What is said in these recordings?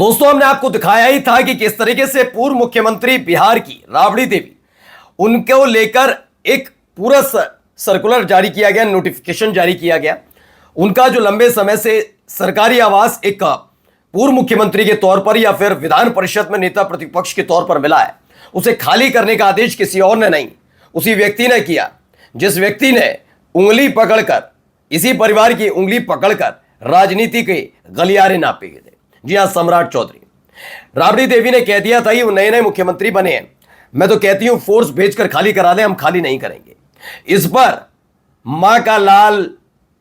दोस्तों, हमने आपको दिखाया ही था कि किस तरीके से पूर्व मुख्यमंत्री बिहार की राबड़ी देवी, उनको लेकर एक पूरा सर्कुलर जारी किया गया, नोटिफिकेशन जारी किया गया। उनका जो लंबे समय से सरकारी आवास एक पूर्व मुख्यमंत्री के तौर पर या फिर विधान परिषद में नेता प्रतिपक्ष के तौर पर मिला है, उसे खाली करने का आदेश किसी और ने नहीं, उसी व्यक्ति ने किया जिस व्यक्ति ने उंगली पकड़कर, इसी परिवार की उंगली पकड़कर राजनीति के गलियारे नापे गए थे। जी हां, सम्राट चौधरी। राबड़ी देवी ने कह दिया था कि वो नए नए मुख्यमंत्री बने हैं, मैं तो कहती हूं फोर्स भेजकर खाली करा दें, हम खाली नहीं करेंगे। इस पर मां का लाल,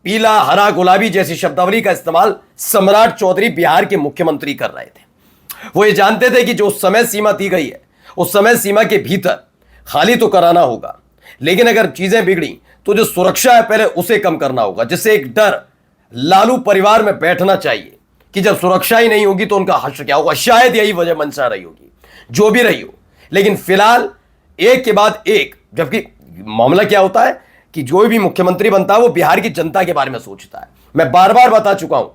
पीला, हरा, गुलाबी जैसी शब्दावली का इस्तेमाल सम्राट चौधरी बिहार के मुख्यमंत्री कर रहे थे। वो ये जानते थे कि जो समय सीमा दी गई है उस समय सीमा के भीतर खाली तो कराना होगा, लेकिन अगर चीजें बिगड़ी तो जो सुरक्षा है पहले उसे कम करना होगा, जिससे एक डर लालू परिवार में बैठना चाहिए कि जब सुरक्षा ही नहीं होगी तो उनका हश्र क्या होगा। शायद यही वजह मंशा रही होगी, जो भी रही हो। लेकिन फिलहाल एक के बाद एक, जबकि मामला क्या होता है कि जो भी मुख्यमंत्री बनता है वो बिहार की जनता के बारे में सोचता है। मैं बार बार बता चुका हूं,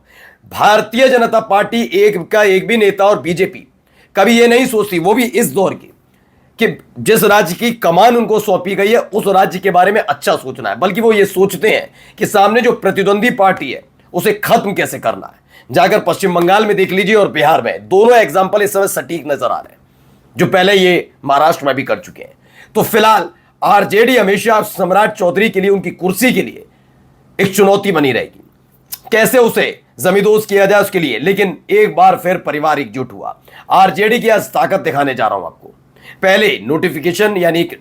भारतीय जनता पार्टी एक भी नेता और बीजेपी कभी ये नहीं सोचती, वो भी इस दौर की, कि जिस राज्य की कमान उनको सौंपी गई है उस राज्य के बारे में अच्छा सोचना है, बल्कि वो ये सोचते हैं कि सामने जो प्रतिद्वंदी पार्टी है उसे खत्म कैसे करना है। जाकर पश्चिम बंगाल में देख लीजिए और बिहार में, दोनों एग्जाम्पल इस समय सटीक नजर आ रहे हैं, जो पहले ये महाराष्ट्र में भी कर चुके हैं। तो फिलहाल आरजेडी हमेशा सम्राट चौधरी के लिए, उनकी कुर्सी के लिए एक चुनौती बनी रहेगी, कैसे उसे जमींदोज किया जाए उसके लिए। लेकिन एक बार फिर परिवार एकजुट हुआ। आरजेडी की आज ताकत दिखाने जा रहा हूं आपको। पहले नोटिफिकेशन यानी एक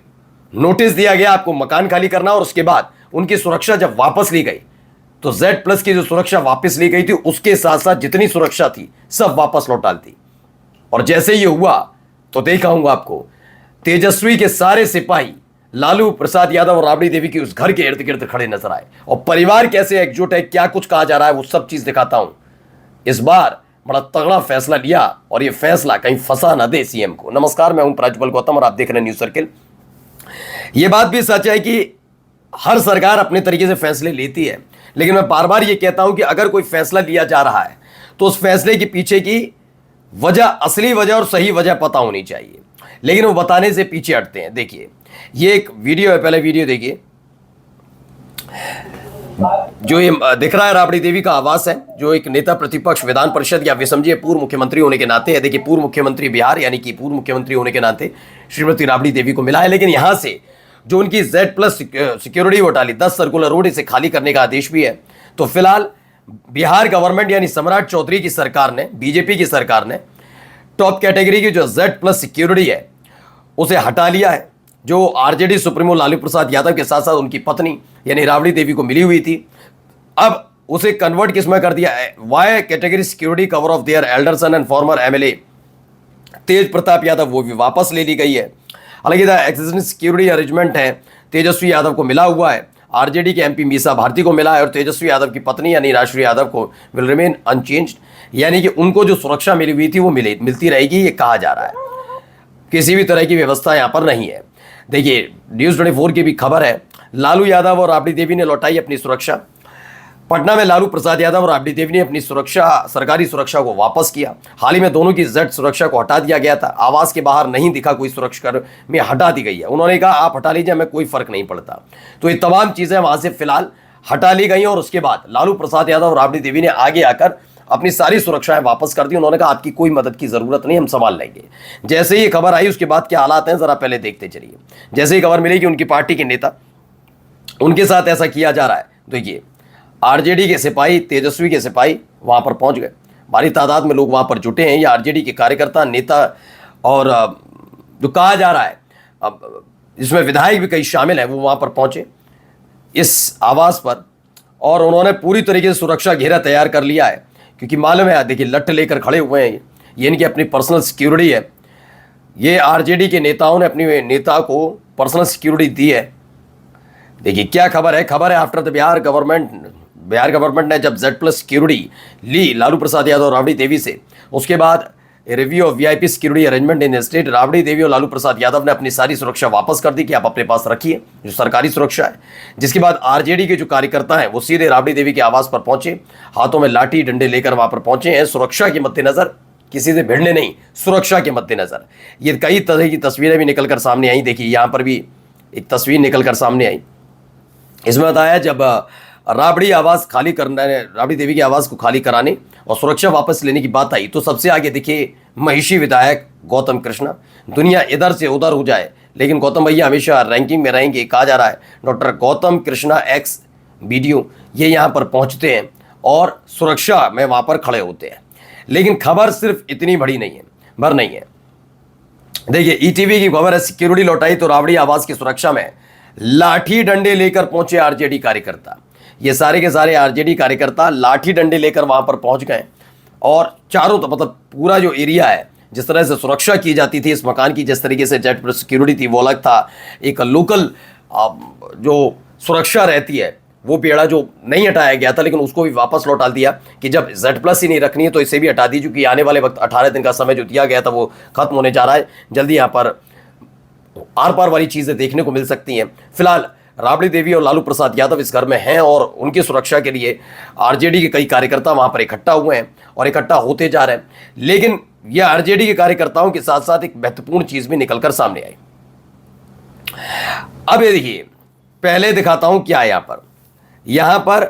नोटिस दिया गया आपको मकान खाली करना, और उसके बाद उनकी सुरक्षा जब वापस ली गई तो Z+ की जो सुरक्षा वापस ली गई थी उसके साथ साथ जितनी सुरक्षा थी सब वापस लौटा दी। और जैसे ये हुआ तो देखा हूं आपको, तेजस्वी के सारे सिपाही लालू प्रसाद यादव और राबड़ी देवी की उस घर के इर्द गिर्द खड़े नजर आए, और परिवार कैसे एकजुट है, क्या कुछ कहा जा रहा है, वो सब चीज दिखाता हूं। इस बार बड़ा तगड़ा फैसला लिया और ये फैसला कहीं फंसा ना दे सीएम को। नमस्कार, मैं हूं प्रज्वल गौतम और आप देख रहे हैं न्यूज सर्किल। ये बात भी सच है कि हर सरकार अपने तरीके से फैसले लेती है, लेकिन मैं बार बार ये कहता हूं कि अगर कोई फैसला लिया जा रहा है तो उस फैसले के पीछे की वजह, असली वजह और सही वजह पता होनी चाहिए, लेकिन वो बताने से पीछे हटते हैं। देखिए, ये एक वीडियो है, पहले वीडियो देखिए। जो ये दिख रहा है राबड़ी देवी का आवास है, जो एक नेता प्रतिपक्ष विधान परिषद या वे समझिए पूर्व मुख्यमंत्री होने के नाते है। देखिए, पूर्व मुख्यमंत्री बिहार यानी कि पूर्व मुख्यमंत्री होने के नाते श्रीमती राबड़ी देवी को मिला है। लेकिन यहां से जो उनकी Z+ सिक्योरिटी वो डाली, 10 सर्कुलर रोड, इसे खाली करने का आदेश भी है। तो फिलहाल बिहार गवर्नमेंट यानी सम्राट चौधरी की सरकार ने, बीजेपी की सरकार ने टॉप कैटेगरी की जो Z+ सिक्योरिटी है उसे हटा लिया है, जो आरजेडी सुप्रीमो लालू प्रसाद यादव के साथ साथ उनकी पत्नी यानी राबड़ी देवी को मिली हुई थी। अब उसे कन्वर्ट किसमें कर दिया है, Y category security cover of their elder son and former MLA Tej Pratap Yadav, वो भी वापस ले ली गई है। हालांकि एक्सिस्टिंग सिक्योरिटी अरेंजमेंट है तेजस्वी यादव को मिला हुआ है, आरजेडी के MP मीसा भारती को मिला है, और तेजस्वी यादव की पत्नी यानी राजश्री यादव को विल रिमेन अनचेंज्ड, यानी कि उनको जो सुरक्षा मिली हुई थी वो मिलती रहेगी, ये कहा जा रहा है। किसी भी तरह की व्यवस्था यहाँ पर नहीं है। देखिए, News24 की भी खबर है, लालू यादव और राबड़ी देवी ने लौटाई अपनी सुरक्षा। पटना में लालू प्रसाद यादव और राबड़ी देवी ने अपनी सुरक्षा, सरकारी सुरक्षा को वापस किया। हाल ही में दोनों की Z सुरक्षा को हटा दिया गया था। आवास के बाहर नहीं दिखा कोई सुरक्षा में, हटा दी गई है। उन्होंने कहा आप हटा लीजिए, हमें कोई फर्क नहीं पड़ता। तो ये तमाम चीजें वहां से फिलहाल हटा ली गई, और उसके बाद लालू प्रसाद यादव और राबड़ी देवी ने आगे आकर अपनी सारी सुरक्षाएं वापस कर दी। उन्होंने कहा आपकी कोई मदद की जरूरत नहीं, हम संभाल लेंगे। जैसे ही खबर आई उसके बाद क्या हालात हैं जरा पहले देखते चलिए। जैसे ही खबर मिली कि उनकी पार्टी के नेता, उनके साथ ऐसा किया जा रहा है, देखिए आरजेडी के सिपाही, तेजस्वी के सिपाही वहां पर पहुंच गए। भारी तादाद में लोग वहां पर जुटे हैं। ये आरजेडी के कार्यकर्ता, नेता, और जो कहा जा रहा है अब इसमें विधायक भी कई शामिल हैं, वो वहां पर पहुंचे इस आवास पर, और उन्होंने पूरी तरीके से सुरक्षा घेरा तैयार कर लिया है, क्योंकि मालूम है, देखिए लठ लेकर खड़े हुए हैं, ये इनकी अपनी पर्सनल सिक्योरिटी है। ये आरजेडी के नेताओं ने अपनी नेता को पर्सनल सिक्योरिटी दी है। देखिए क्या खबर है आफ्टर द बिहार गवर्नमेंट ने जब Z+ सिक्योरिटी ली लालू प्रसाद यादव और राबड़ी देवी से, उसके बाद review of VIP security arrangement in state, Rabri Devi और लालू प्रसाद यादव ने अपनी सारी सुरक्षा वापस कर दी कि आप अपने पास रखिए, जो सरकारी सुरक्षा है। जिसके बाद आरजेडी के जो कार्यकर्ता हैं वो सीधे राबड़ी देवी के आवास पर पहुंचे, हाथों में लाठी डंडे लेकर वहां पर पहुंचे हैं। सुरक्षा के मद्देनजर किसी से भिड़ने नहीं, सुरक्षा के मद्देनजर। ये कई तरह की तस्वीरें भी निकलकर सामने आई। देखिए यहाँ पर भी एक तस्वीर निकलकर सामने आई। इसमें बताया जब राबड़ी आवास खाली करने, राबड़ी देवी की आवास को खाली कराने और सुरक्षा वापस लेने की बात आई तो सबसे आगे देखिए महिषी विधायक गौतम कृष्णा। दुनिया इधर से उधर हो जाए लेकिन गौतम भैया हमेशा रैंकिंग में रहेंगे। कहा जा रहा है doctor Gautam Krishna x video ये यहाँ पर पहुँचते हैं और सुरक्षा में वहाँ पर खड़े होते हैं। लेकिन खबर सिर्फ इतनी बड़ी नहीं है। देखिए ईटीवी की खबर है, सिक्योरिटी लौटाई तो राबड़ी आवास की सुरक्षा में लाठी डंडे लेकर पहुंचे आरजेडी कार्यकर्ता। ये सारे के सारे आरजेडी कार्यकर्ता लाठी डंडे लेकर वहां पर पहुंच गए और चारों तो मतलब पूरा जो एरिया है, जिस तरह से सुरक्षा की जाती थी इस मकान की, जिस तरीके से जेट प्लस सिक्योरिटी थी वो अलग था। एक लोकल जो सुरक्षा रहती है वो पेड़ा जो नहीं हटाया गया था लेकिन उसको भी वापस लौटा दिया कि जब जेड प्लस ही नहीं रखनी है तो इसे भी हटा दी, क्योंकि आने वाले वक्त 18 दिन का समय जो दिया गया था वो खत्म होने जा रहा है। जल्दी यहाँ पर आर पार वाली चीज़ें देखने को मिल सकती हैं। फिलहाल राबड़ी देवी और लालू प्रसाद यादव इस घर में हैं और उनकी सुरक्षा के लिए आरजेडी के कई कार्यकर्ता वहाँ पर इकट्ठा हुए हैं और इकट्ठा होते जा रहे हैं। लेकिन यह आरजेडी के कार्यकर्ताओं के साथ साथ एक महत्वपूर्ण चीज़ भी निकलकर सामने आई। अब ये देखिए, पहले दिखाता हूँ क्या है यहाँ पर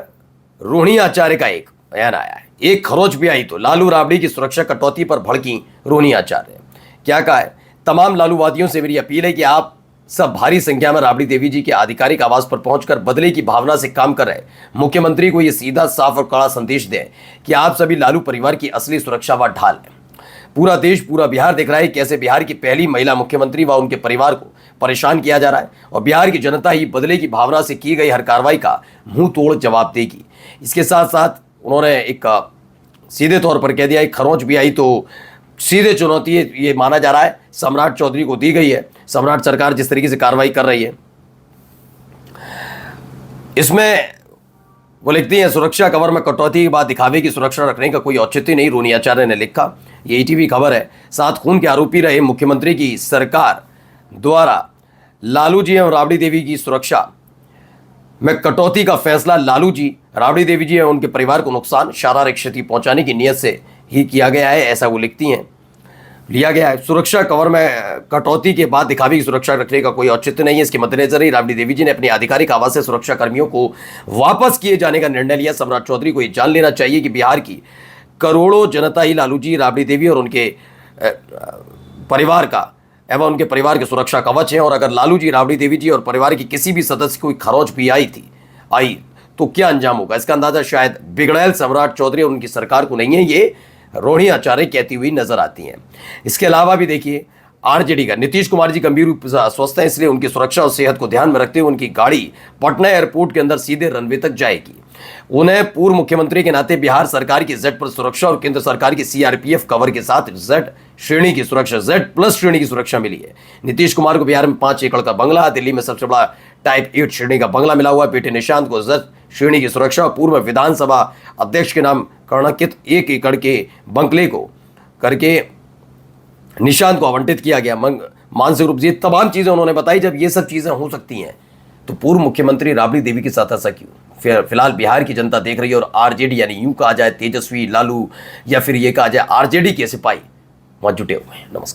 रोहिणी आचार्य का एक बयान आया है। एक खरोच भी आई तो लालू राबड़ी की सुरक्षा कटौती पर भड़की रोहिणी आचार्य। क्या कहा है? तमाम लालूवादियों से मेरी अपील है कि आप सब भारी संख्या में राबड़ी देवी जी के आधिकारिक आवास पर पहुंचकर बदले की भावना से काम कर रहे मुख्यमंत्री को यह सीधा, साफ और कड़ा संदेश दें कि आप सभी लालू परिवार की असली सुरक्षा व ढाल हैं। पूरा देश, पूरा बिहार देख रहा है कैसे बिहार की पहली महिला मुख्यमंत्री व उनके परिवार को परेशान किया जा रहा है और बिहार की जनता ही बदले की भावना से की गई हर कार्रवाई का मुंह तोड़ जवाब देगी। इसके साथ साथ उन्होंने एक सीधे तौर पर कह दिया, एक खरोंच भी आई तो सीधे चुनौती ये माना जा रहा है सम्राट चौधरी को दी गई है। सम्राट सरकार जिस तरीके से कार्रवाई कर रही है, इसमें वो लिखती है सुरक्षा कवर में कटौती के बाद दिखावे की सुरक्षा रखने का कोई औचित्य नहीं, रोहिणी आचार्य ने लिखा। ये ईटीवी खबर है। साथ खून के आरोपी रहे मुख्यमंत्री की सरकार द्वारा लालू जी एवं राबड़ी देवी की सुरक्षा में कटौती का फैसला लालू जी, राबड़ी देवी जी एवं उनके परिवार को नुकसान, शारीरिक क्षति पहुंचाने की नीयत से ही किया गया है, ऐसा वो लिखती हैं, लिया गया है। सुरक्षा कवर में कटौती के बाद दिखावे की सुरक्षा रखने का कोई औचित्य नहीं है। इसके मद्देनजर ही राबड़ी देवी जी ने अपनी आधिकारिक आवास से सुरक्षा कर्मियों को वापस किए जाने का निर्णय लिया। सम्राट चौधरी को ये जान लेना चाहिए कि बिहार की करोड़ों जनता ही लालू जी, राबड़ी देवी और उनके परिवार का एवं उनके परिवार के सुरक्षा कवच है। और अगर लालू जी, राबड़ी देवी जी और परिवार की किसी भी सदस्य को खरोंच भी आई तो क्या अंजाम होगा, इसका अंदाजा शायद बिगड़ैल सम्राट चौधरी और उनकी सरकार को नहीं है, ये रोहिणी आचार्य कहती हुई नजर आती हैं। इसके अलावा भी देखिए आरजेडी का नीतीश कुमार जी गंभीर रूप से अस्वस्थ हैं, इसलिए उनकी सुरक्षा और सेहत को ध्यान में रखते हुए उनकी गाड़ी पटना एयरपोर्ट के अंदर सीधे रनवे तक जाएगी। उन्हें पूर्व मुख्यमंत्री के नाते बिहार सरकार की जेड पर सुरक्षा और केंद्र सरकार की सीआरपीएफ कवर के साथ जेड श्रेणी की सुरक्षा, जेड प्लस श्रेणी की सुरक्षा मिली है। नीतीश कुमार को बिहार में 5 एकड़ का बंगला, दिल्ली में सबसे बड़ा टाइप 8 श्रेणी का बंगला मिला हुआ है। बेटे निशांत को जेड श्रेणी की सुरक्षा, पूर्व विधानसभा अध्यक्ष के नाम कर्णकित 1 एकड़ के बंगले को करके निशांत को आवंटित किया गया। मानसिक रूप से तमाम चीजें उन्होंने बताई। जब ये सब चीजें हो सकती हैं तो पूर्व मुख्यमंत्री राबड़ी देवी के साथ ऐसा क्यों? फिलहाल बिहार की जनता देख रही है और आरजेडी, यानी यूं कहा जाए तेजस्वी, लालू, या फिर ये कहा जाए आरजेडी के सिपाही वहां जुटे हुए हैं। नमस्कार।